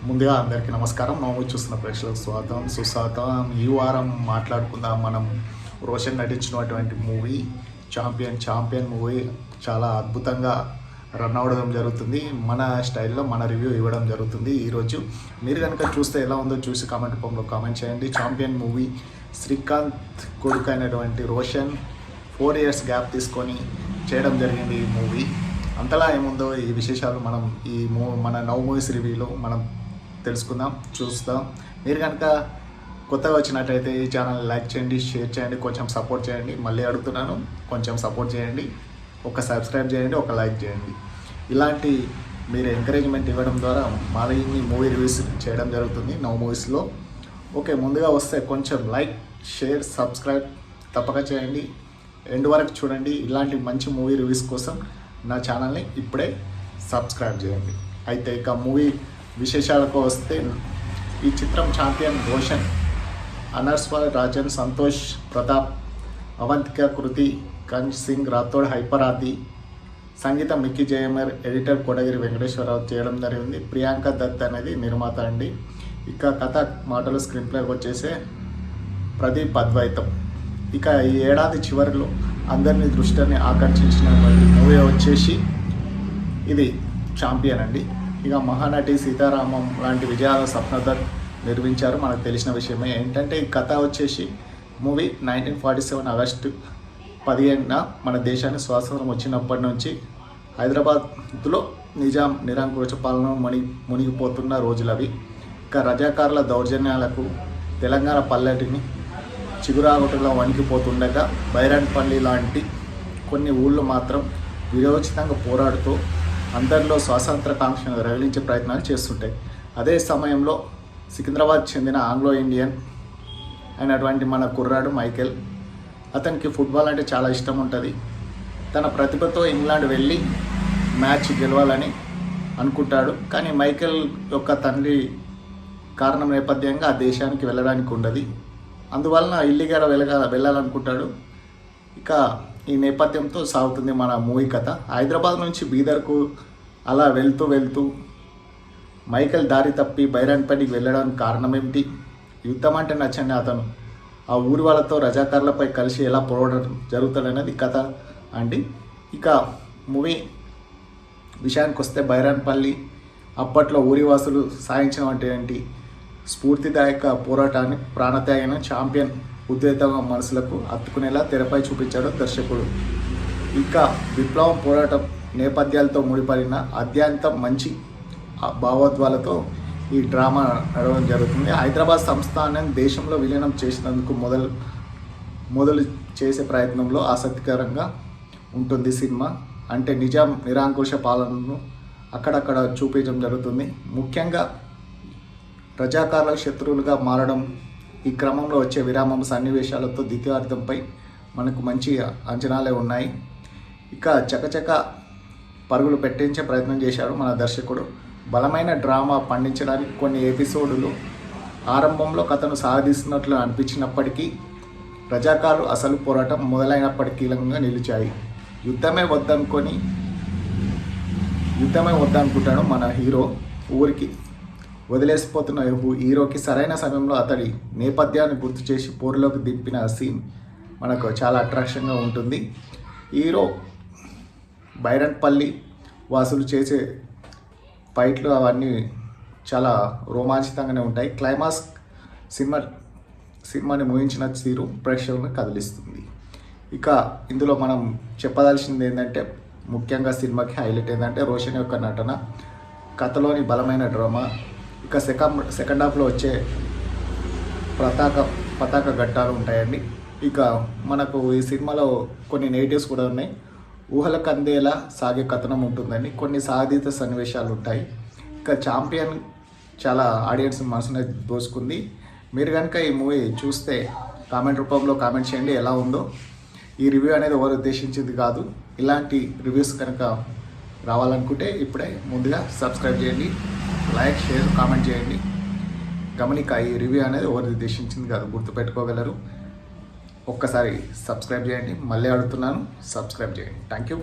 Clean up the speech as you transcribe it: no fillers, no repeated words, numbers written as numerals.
ముందుగా అందరికీ నమస్కారం. నవ్వు చూస్తున్న ప్రేక్షకులకు స్వాగతం సుస్వాగతం. ఈ వారం మాట్లాడుకుందాం మనం రోషన్ నటించినటువంటి మూవీ ఛాంపియన్ మూవీ చాలా అద్భుతంగా రన్ అవ్వడం జరుగుతుంది. మన స్టైల్లో మన రివ్యూ ఇవ్వడం జరుగుతుంది. ఈరోజు మీరు కనుక చూస్తే ఎలా ఉందో చూసి కామెంట్ రూపంలో కామెంట్ చేయండి. ఛాంపియన్ మూవీ శ్రీకాంత్ కొడుకు అయినటువంటి రోషన్ 4 years గ్యాప్ తీసుకొని చేయడం జరిగింది ఈ మూవీ. అంతలా ఏముందో ఈ విశేషాలు మనం మన నవ్ మూవీస్ రివ్యూలో మనం తెలుసుకుందాం, చూస్తాం. మీరు కనుక కొత్తగా వచ్చినట్టయితే ఈ ఛానల్ లైక్ చేయండి, షేర్ చేయండి, కొంచెం సపోర్ట్ చేయండి. మళ్ళీ అడుగుతున్నాను, కొంచెం సపోర్ట్ చేయండి, ఒక సబ్స్క్రైబ్ చేయండి, ఒక లైక్ చేయండి. ఇలాంటి మీరు ఎంకరేజ్మెంట్ ఇవ్వడం ద్వారా మరిన్ని మూవీ రివ్యూస్ చేయడం జరుగుతుంది నవ్ మూవీస్లో. ఓకే, ముందుగా వస్తే కొంచెం లైక్, షేర్, సబ్స్క్రైబ్ తప్పక చేయండి. ఎండ్ వరకు చూడండి. ఇలాంటి మంచి మూవీ రివ్యూస్ కోసం నా ఛానల్ని ఇప్పుడే సబ్స్క్రైబ్ చేయండి. అయితే ఇక మూవీ విశేషాలకు వస్తే, ఈ చిత్రం ఛాంపియన్ రోషన్, అనర్స్వాల్ రాజన్, సంతోష్ ప్రతాప్, అవంతిక కృతి, కంజ్ సింగ్ రాథోడ్, హైపర్ ఆది, సంగీతం మిక్కీ జయమర్, ఎడిటర్ కోటగిరి వెంకటేశ్వరరావు చేయడం జరిగింది. ప్రియాంక దత్ అనేది నిర్మాత అండి. ఇక కథ మాటలు స్క్రీన్ ప్లేకి వచ్చేసే ప్రదీప్ అద్వైతం. ఇక ఈ ఏడాది చివరిలో అందరినీ దృష్టిని ఆకర్షించినటువంటి మూవీ వచ్చేసి ఇది ఛాంపియన్ అండి. ఇక మహానటి సీతారామం లాంటి విజయాల స్వప్నదత్ నిర్మించారు, మనకు తెలిసిన విషయమే. ఏంటంటే ఈ కథ వచ్చేసి మూవీ 1947 ఆగస్టు 15న మన దేశానికి స్వాతంత్రం వచ్చినప్పటి నుంచి హైదరాబాద్లో నిజాం నిరంకుశ పాలన మునిగిపోతున్న రోజులవి. ఇక రజాకారుల దౌర్జన్యాలకు తెలంగాణ పల్లెటిని చిగురాగొట్టులో వణికిపోతుండగా బైరాన్పల్లి లాంటి కొన్ని ఊళ్ళు మాత్రం విరోచితంగా పోరాడుతూ అందరిలో స్వాతంత్రకాంక్షను రగిలించే ప్రయత్నాలు చేస్తుంటాయి. అదే సమయంలో సికింద్రాబాద్ చెందిన ఆంగ్లో ఇండియన్ అయినటువంటి మన కుర్రాడు మైకేల్, అతనికి ఫుట్బాల్ అంటే చాలా ఇష్టం ఉంటుంది. తన ప్రతిభతో ఇంగ్లాండ్ వెళ్ళి మ్యాచ్ గెలవాలని అనుకుంటాడు. కానీ మైకేల్ యొక్క తండ్రి కారణం నేపథ్యంగా ఆ దేశానికి వెళ్ళడానికి ఉండదు. అందువలన ఇల్లీగల్ వెళ్ళాలనుకుంటాడు. ఇక ఈ నేపథ్యంతో సాగుతుంది మన మూవీ కథ. హైదరాబాద్ నుంచి బీదర్కు అలా వెళ్తూ మైకేల్ దారి తప్పి బైరాన్పల్లికి వెళ్ళడానికి కారణం ఏమిటి, యుద్ధం అంటే నచ్చని అతను ఆ ఊరి వాళ్ళతో రజాకారులపై కలిసి ఎలా పోరాడడం జరుగుతాడనేది కథ అండి. ఇక మూవీ విషయానికి వస్తే, బైరాన్పల్లి అప్పట్లో ఊరివాసులు సాధించినటువంటి స్ఫూర్తిదాయక పోరాటాన్ని ప్రాణత్యాగైన ఛాంపియన్ ఉద్వేగ మనసులకు హత్తుకునేలా తెరపై చూపించాడు దర్శకుడు. ఇంకా విప్లవం, పోరాటం నేపథ్యాలతో ముడిపడిన అత్యంత మంచి భావోద్వాలతో ఈ డ్రామా నడవడం జరుగుతుంది. హైదరాబాద్ సంస్థానాన్ని దేశంలో విలీనం చేసినందుకు మొదలు చేసే ప్రయత్నంలో ఆసక్తికరంగా ఉంటుంది సినిమా. అంటే నిజాం నిరంకుశ పాలనను అక్కడక్కడ చూపించడం జరుగుతుంది. ముఖ్యంగా రజాకారుల శత్రువులుగా మారడం, ఈ క్రమంలో వచ్చే విరామం సన్నివేశాలతో ద్వితీయార్థంపై మనకు మంచి అంచనాలే ఉన్నాయి. ఇక చకచక పరుగులు పెట్టించే ప్రయత్నం చేశాడు మన దర్శకుడు. బలమైన డ్రామా పండించడానికి కొన్ని ఎపిసోడులు ఆరంభంలో కథను సాధిస్తున్నట్లు అనిపించినప్పటికీ రజాకారులు అసలు పోరాటం మొదలైనప్పటికీ కీలకంగా నిలిచాయి. యుద్ధమే వద్దనుకుంటాడు మన హీరో. ఊరికి వదిలేసిపోతున్న హీరోకి సరైన సమయంలో అతడి నేపథ్యాన్ని గుర్తు చేసి పోరులోకి దింపిన సీన్ మనకు చాలా అట్రాక్షన్గా ఉంటుంది. హీరో బైరాన్పల్లి వాసులు చేసే ఫైట్లు అవన్నీ చాలా రోమాంచితంగానే ఉంటాయి. క్లైమాక్స్ సినిమాని ముగించిన తీరు ప్రేక్షకులను కదిలిస్తుంది. ఇక ఇందులో మనం చెప్పదలసింది ఏంటంటే, ముఖ్యంగా సినిమాకి హైలైట్ ఏంటంటే రోషన్ యొక్క నటన, కథలోని బలమైన డ్రామా, ఇక సెకండ్ హాఫ్లో వచ్చే పతాక ఘట్టాలు ఉంటాయండి. ఇక మనకు ఈ సినిమాలో కొన్ని నెగిటివ్స్ కూడా ఉన్నాయి. ఊహలకు అందేలా సాగే కథనం ఉంటుందండి, కొన్ని సాధిత సన్నివేశాలు ఉంటాయి. ఇక ఛాంపియన్ చాలా ఆడియన్స్ మనసుని దోచుకుంది. మీరు కనుక ఈ మూవీ చూస్తే కామెంట్ రూపంలో కామెంట్ చేయండి ఎలా ఉందో. ఈ రివ్యూ అనేది ఎవరు ఉద్దేశించింది కాదు. ఇలాంటి రివ్యూస్ కనుక రావాలనుకుంటే ఇప్పుడే ముందుగా సబ్స్క్రైబ్ చేయండి, లైక్, షేర్, కామెంట్ చేయండి. గమనిక, ఈ రివ్యూ అనేది ఎవరు ఉద్దేశించింది కాదు, గుర్తుపెట్టుకోగలరు. ఒక్కసారి సబ్స్క్రైబ్ చేయండి. మళ్ళీ అడుగుతున్నాను, సబ్స్క్రైబ్ చేయండి. Thank you.